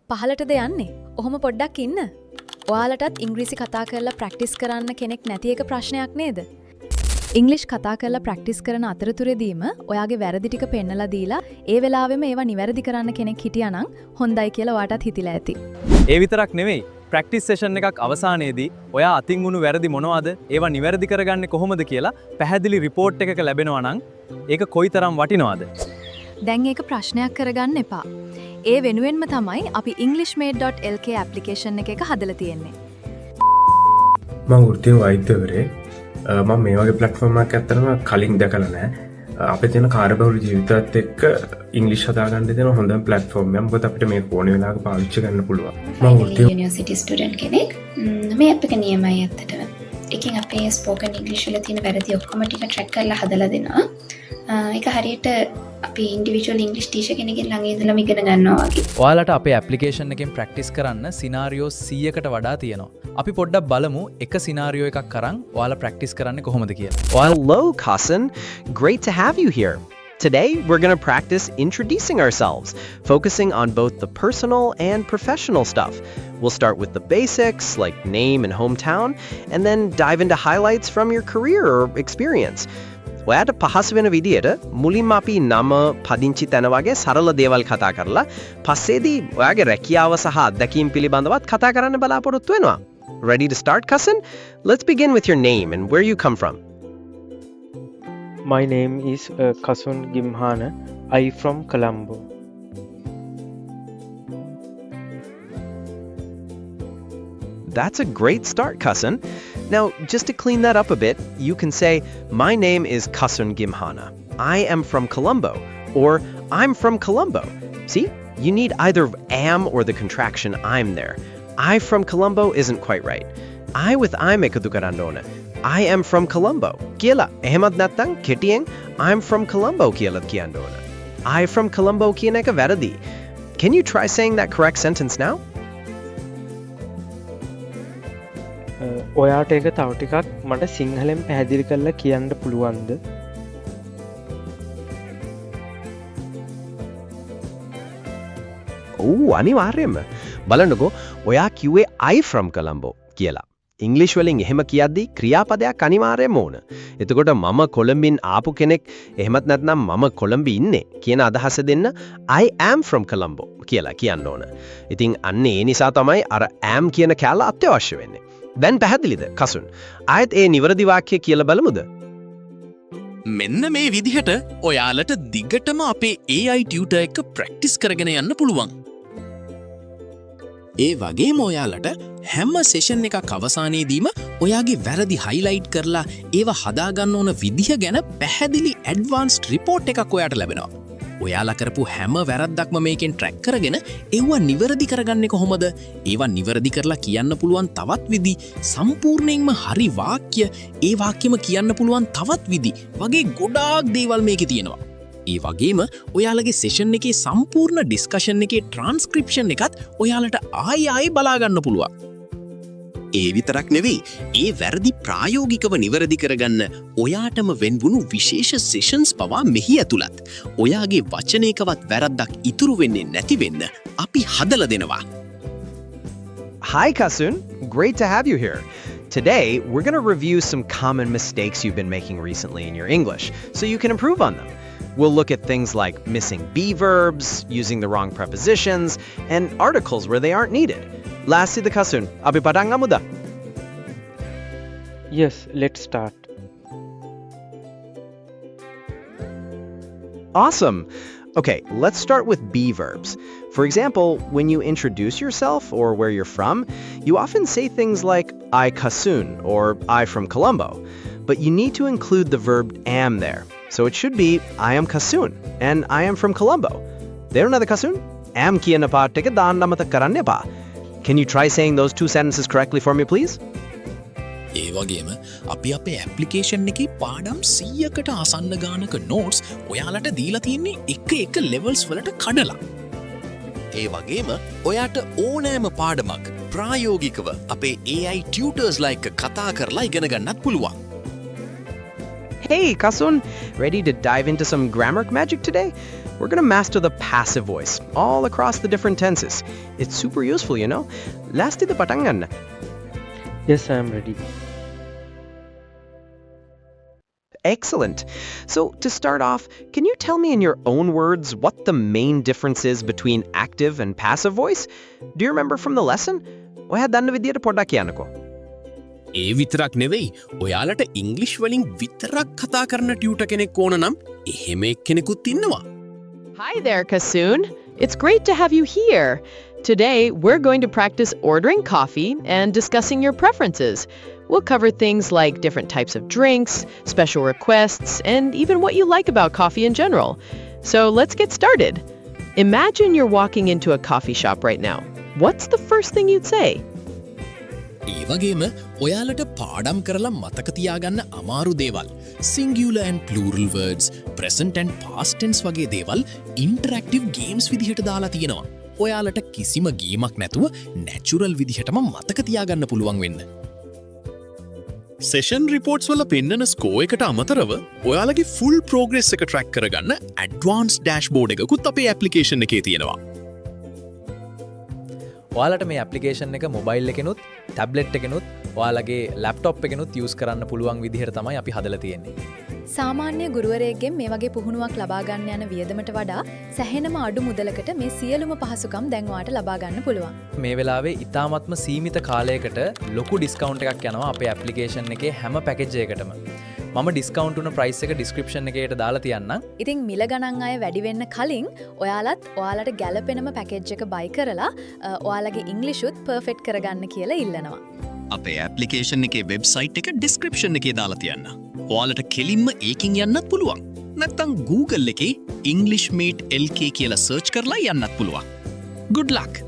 පහලටද යන්නේ? ඔහොම පොඩ්ඩක් ඉන්න. ඔයාලටත් ඉංග්‍රීසි කතා කරලා ප්‍රැක්ටිස් කරන්න කෙනෙක් නැති එක ප්‍රශ්නයක් නේද? ඉංග්ලිෂ් කතා කරලා ප්‍රැක්ටිස් කරන අතරතුරදීම ඔයාගේ වැරදි ටික පෙන්නලා දීලා ඒ වෙලාවෙම ඒවා නිවැරදි කරන්න කෙනෙක් හිටියානම් හොඳයි කියලා ඔයාටත් හිතිලා ඇති. ඒ විතරක් නෙවෙයි ප්‍රැක්ටිස් සෙෂන් එකක් අවසානයේදී ඔයා අතින් වුණු වැරදි මොනවද ඒවා නිවැරදි කරගන්නේ කොහොමද කියලා පැහැදිලි රිපෝට් එකක ලැබෙනවා නම් ඒක කොයිතරම් වටිනවද? දැන් ඒක ප්‍රශ්නයක් කරගන්න එපා. ඒ වෙනුවෙන්ම තමයි අපි englishmade.lk ඇප්ලිකේෂන් එක හදලා තියෙන්නේ. මම වෘත්තීය වෛද්‍යවරයෙක්. මම මේ වගේ ප්ලැට්ෆෝම් එකක් ඇත්තටම කලින් දැකලා නැහැ. අපේ තියෙන කාර්යබහුල ජීවිතයත් එක්ක ඉංග්‍රීසි හදා ගන්න තියෙන හොඳම ප්ලැට්ෆෝම් එකක්. මොකද අපිට මේක ඕන වෙලාවක පාවිච්චි කරන්න පුළුවන්. මම වෘත්තීය යුනිවර්සිටි ස්ටුඩන්ට් කෙනෙක්. මේ ඇප් එක නියමයි ඇත්තටම. එකකින් අපේ ස්පෝකන් ඉංග්‍රීසි වල තියෙන වැරදි ඔක්කොම ටික ට්‍රැක් කරලා හදලා දෙනවා. ඒක හරියට අපි ඉන්ඩිවිජුවල් ඉංග්‍රීසි ටීචර් කෙනෙක්ගෙන් ළඟ ඉඳලා ඉගෙන ගන්නවා වගේ. ඔයාලට අපේ ඇප්ලිකේෂන් එකෙන් ප්‍රැක්ටිස් කරන්න සිනාරියෝ 100කට වඩා තියෙනවා. අපි පොඩ්ඩක් බලමු එක සිනාරියෝ එකක් අරන් ඔයාලා ප්‍රැක්ටිස් කරන්නේ කොහොමද කියලා. Hello, cousin. Great to have you here. Today, we're going to practice introducing ourselves, focusing on both the personal and professional stuff. We'll start with the basics, like name and hometown, and then dive into highlights from your career or experience. ඔයාට පහසු වෙන විදියට මුලින්ම අපි නම පදිංචි තැන වගේ සරල දේවල් කතා කරලා පස්සේදී ඔයාගේ රැකියාව සහ අත්දැකීම් පිළිබඳවත් කතා කරන්න බලාපොරොත්තු වෙනවා. Ready to start, cousin? Let's begin with your name and where you come from. My name is Kasun Gimhana. I from Colombo. That's a great start, cousin. Now, just to clean that up a bit, you can say, my name is Kasun Gimhana. I am from Colombo. Or, I'm from Colombo. See? You need either am or the contraction I'm there. I from Colombo isn't quite right. I with I'm ekatu karandona. I am from Colombo. Kiyala ehemad nattang ketiyeng I'm from Colombo kiyala kiyandona. I from Colombo කියන එක වැරදි. Can you try saying that correct sentence now? ඔයාට ඒක තව ටිකක් මට සිංහලෙන් පැහැදිලි කරලා කියන්න පුළුවන්ද? අනිවාර්යයෙන්ම. බලන්නකෝ ඔයා කිව්වේ I from Colombo කියලා. ඉංග්‍රීසි වලින් එහෙම කියද්දි ක්‍රියාපදයක් අනිවාර්යයෙන්ම ඕන. එතකොට මම කොළඹින් ආපු කෙනෙක් එහෙමත් නැත්නම් මම කොළඹ ඉන්නේ කියන අදහස දෙන්න I am from Colombo කියලා කියන්න ඕන. ඉතින් අන්න ඒ නිසා තමයි අර am කියන කැල අත්‍යවශ්‍ය වෙන්නේ. දැන් පැහැදිලිද කසුන්? ආයෙත් ඒ නිවැරදි වාක්‍ය කියලා බලමුද? මෙන්න මේ විදිහට ඔයාලට දිගටම අපේ AI ටියුටර් එක ප්‍රැක්ටිස් කරගෙන යන්න පුළුවන්. ඒ වගේම ඔයාලට හැම සෙෂන් එකක් අවසානයේදීම ඔයාගේ වැරදි හයිලයිට් කරලා ඒවා හදාගන්න ඕන විදිහ ගැන පැහැදිලි ඇඩ්වාන්ස්ඩ් රිපෝට් එකක් ඔයාට ලැබෙනවා. ඔයාලා කරපු හැම වැරද්දක්ම මේකෙන් ට්‍රැක් කරගෙන ඒවා නිවැරදි කරගන්නේ කොහොමද? ඒවා නිවැරදි කරලා කියන්න පුළුවන් තවත් විදි, සම්පූර්ණයෙන්ම හරි වාක්‍ය ඒ වාක්‍යෙම කියන්න පුළුවන් තවත් විදි වගේ ගොඩාක් දේවල් මේකේ තියෙනවා. ඒ වගේම ඔයාලගේ සෙෂන් එකේ සම්පූර්ණ ඩිස්කෂන් එකේ ට්‍රාන්ස්ක්‍රිප්ෂන් එකත් ඔයාලට ආයි බලා ගන්න පුළුවන්. ඒ විතරක් නෙවෙයි, ඒ වැරදි ප්‍රායෝගිකව නිවැරදි කරගන්න ඔයාටම වෙන්වුණු විශේෂ සෙෂන්ස් පවා මෙහි ඇතුළත්. ඔයාගේ වචනයකවත් වැරද්දක් ඉතුරු වෙන්නේ නැති වෙන්න අපි හදලා දෙනවා. Hi, Kasun. Great to have you here. Today, we're going to review some common mistakes you've been making recently in your English, so you can improve on them. We'll look at things like missing be verbs, using the wrong prepositions, and articles where they aren't needed. Lastly, the Kasun. Abi padang amuda. Yes, let's start. Awesome. Okay, let's start with be verbs. For example, when you introduce yourself or where you're from, you often say things like I Kasun or I from Colombo, but you need to include the verb am there. So it should be I am Kasun and I am from Colombo. There another Kasun? Am kiyana part take daan namata karanne pa. Can you try saying those two sentences correctly for me, please? ඒ වගේම අපි අපේ application එකේ පාඩම් 100කට ආසන්න ගානක notes ඔයාලට දීලා තියෙන්නේ එක ලෙවල්ස් වලට කඩලා. ඒ වගේම ඔයාට ඕනෑම පාඩමක් ප්‍රායෝගිකව අපේ AI ටියුටර්ස්ලා එක්ක කතා කරලා ඉගෙන ගන්නත් පුළුවන්. Hey, Kasun, ready to dive into some grammar magic today? we're going to master the passive voice all across the different tenses. It's super useful, you know. Lasti the patan ganna. Yes, I am ready. Excellent. So, to start off, can you tell me in your own words what the main difference is between active and passive voice? Do you remember from the lesson? ඔයා දන්න විදියට පොඩ්ඩක් කියන්නකෝ. ඒ විතරක් නෙවෙයි ඔයාලට English වලින් විතරක් කතා කරන ටියුට කෙනෙක් ඕන නම් එහෙම එක්කෙනෙකුත් ඉන්නවා. Hi there, Kasoon. It's great to have you here. Today, we're going to practice ordering coffee and discussing your preferences. We'll cover things like different types of drinks, special requests, and even what you like about coffee in general. So let's get started. Imagine you're walking into a coffee shop right now. What's the first thing you'd say? ඒ වගේම ඔයාලට පාඩම් කරලා මතක තියාගන්න අමාරු දේවල් singular and plural words, present and past tense වගේ දේවල් interactive games විදිහට දාලා තියෙනවා. ඔයාලට කිසිම ගේමක් නැතුව natural විදිහටම මතක තියාගන්න පුළුවන් වෙන්න. සෙෂන් රිපෝට්ස් වල පෙන්නන ස්කෝ එකට අමතරව ඔයාලගේ ෆුල් ප්‍රෝග්‍රස් එක ට්‍රැක් කරගන්න ඇඩ්වාන්ස් ඩෑෂ්බෝඩ් එකකුත් අපේ ඇප්ලිකේෂන් එකේ තියෙනවා. ඔයාලට මේ ඇප්ලිකේෂන් එක මොබයිල් එකනුත් ටැබ්ලෙට් එකනුත් ඔයාලගේ ලැප්ටොප් එකනුත් යූස් කරන්න පුළුවන් විදිහට තමයි අපි හදලා තියෙන්නේ. සාමාන්‍ය ගුරුවරයෙක්ගෙන් මේ වගේ පුහුණුවක් ලබා ගන්න යන වියදමට වඩා සැහෙනම අඩු මුදලකට මේ සියලුම පහසුකම් දැන් ඔයාට ලබා ගන්න පුළුවන්. මේ වෙලාවේ ඉතාමත්ම සීමිත කාලයකට ලොකු ඩිස්කවුන්ට් එකක් යනවා අපේ ඇප්ලිකේෂන් එකේ හැම පැකේජ් එකකටම. මම ඩිස්කවුන්ට් උන ප්‍රයිස් එක ඩිස්ක්‍රිප්ෂන් එකේට දාලා තියන්නම්. ඉතින් මිල ගණන් අය වැඩි වෙන්න කලින් ඔයාලට ගැලපෙනම පැකේජ් එක බයි කරලා ඔයාලගේ ඉංග්‍රීසිුත් පර්ෆෙක්ට් කරගන්න කියලා ඉල්ලනවා. අපේ ඇප්ලිකේෂන් එකේ වෙබ්සයිට් එක ඩිස්ක්‍රිප්ෂන් එකේ දාලා තියන්න. ඔයාලට කෙලින්ම ඒකින් යන්නත් පුළුවන්. නැත්නම් Google එකේ English Mate LK කියලා සර්ච් කරලා යන්නත් පුළුවන්. Good luck!